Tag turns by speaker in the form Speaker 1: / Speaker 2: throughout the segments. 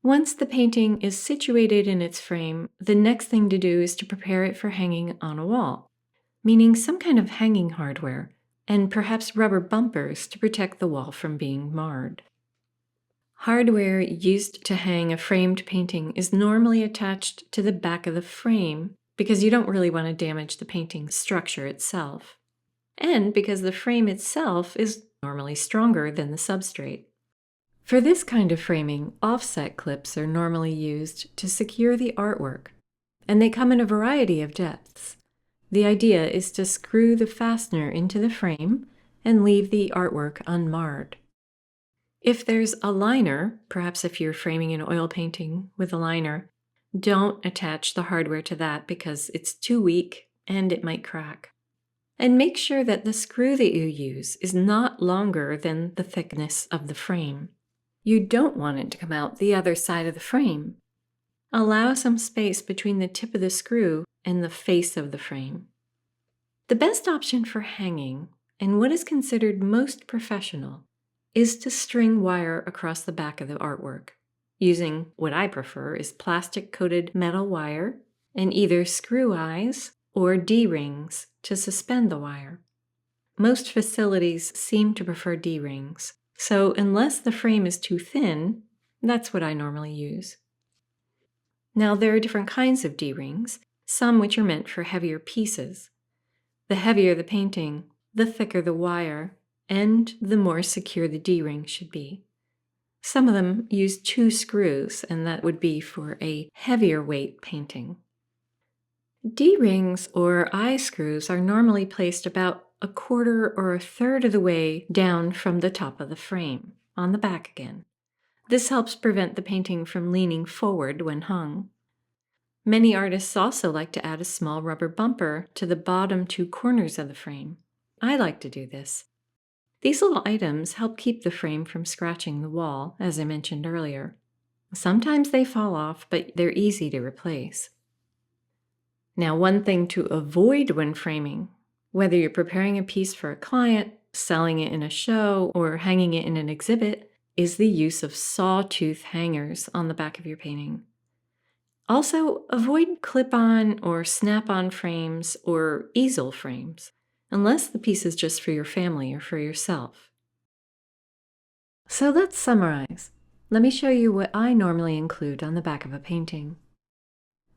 Speaker 1: Once the painting is situated in its frame, the next thing to do is to prepare it for hanging on a wall, meaning some kind of hanging hardware, and perhaps rubber bumpers to protect the wall from being marred. Hardware used to hang a framed painting is normally attached to the back of the frame because you don't really want to damage the painting structure itself, and because the frame itself is normally stronger than the substrate. For this kind of framing, offset clips are normally used to secure the artwork, and they come in a variety of depths. The idea is to screw the fastener into the frame and leave the artwork unmarred. If there's a liner, perhaps if you're framing an oil painting with a liner, don't attach the hardware to that because it's too weak and it might crack. And make sure that the screw that you use is not longer than the thickness of the frame. You don't want it to come out the other side of the frame. Allow some space between the tip of the screw and the face of the frame. The best option for hanging, and what is considered most professional, is to string wire across the back of the artwork, using what I prefer is plastic-coated metal wire and either screw eyes or D-rings to suspend the wire. Most facilities seem to prefer D-rings, so unless the frame is too thin, that's what I normally use. Now there are different kinds of D-rings, some which are meant for heavier pieces. The heavier the painting, the thicker the wire, and the more secure the D-ring should be. Some of them use 2 screws, and that would be for a heavier weight painting. D-rings or eye screws are normally placed about 1/4 or 1/3 of the way down from the top of the frame, on the back again. This helps prevent the painting from leaning forward when hung. Many artists also like to add a small rubber bumper to the bottom 2 corners of the frame. I like to do this. These little items help keep the frame from scratching the wall, as I mentioned earlier. Sometimes they fall off, but they're easy to replace. Now, one thing to avoid when framing, whether you're preparing a piece for a client, selling it in a show, or hanging it in an exhibit, is the use of sawtooth hangers on the back of your painting. Also, avoid clip-on or snap-on frames or easel frames, unless the piece is just for your family or for yourself. So let's summarize. Let me show you what I normally include on the back of a painting.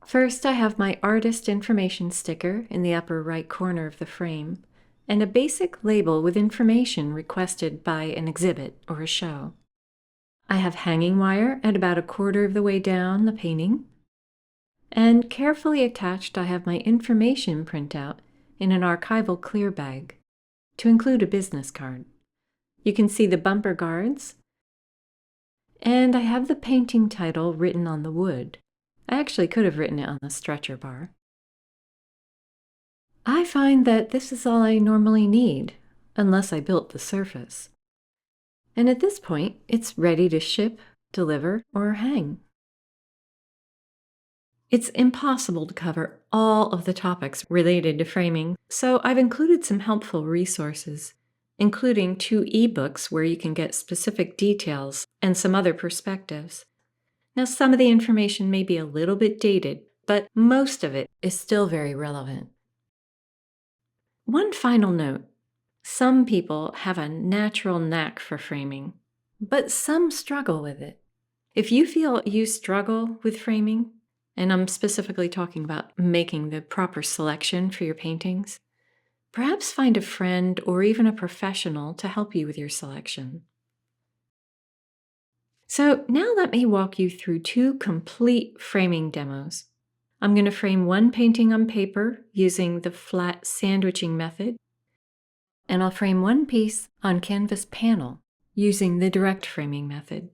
Speaker 1: First, I have my artist information sticker in the upper right corner of the frame, and a basic label with information requested by an exhibit or a show. I have hanging wire at about 1/4 of the way down the painting, and carefully attached I have my information printout in an archival clear bag to include a business card. You can see the bumper guards, and I have the painting title written on the wood. I actually could have written it on the stretcher bar. I find that this is all I normally need, unless I built the surface. And at this point, it's ready to ship, deliver, or hang. It's impossible to cover all of the topics related to framing, so I've included some helpful resources, including 2 ebooks where you can get specific details and some other perspectives. Now, some of the information may be a little bit dated, but most of it is still very relevant. One final note. Some people have a natural knack for framing, but some struggle with it. If you feel you struggle with framing, and I'm specifically talking about making the proper selection for your paintings, perhaps find a friend or even a professional to help you with your selection. So now let me walk you through 2 complete framing demos. I'm going to frame one painting on paper using the flat sandwiching method, and I'll frame one piece on canvas panel using the direct framing method.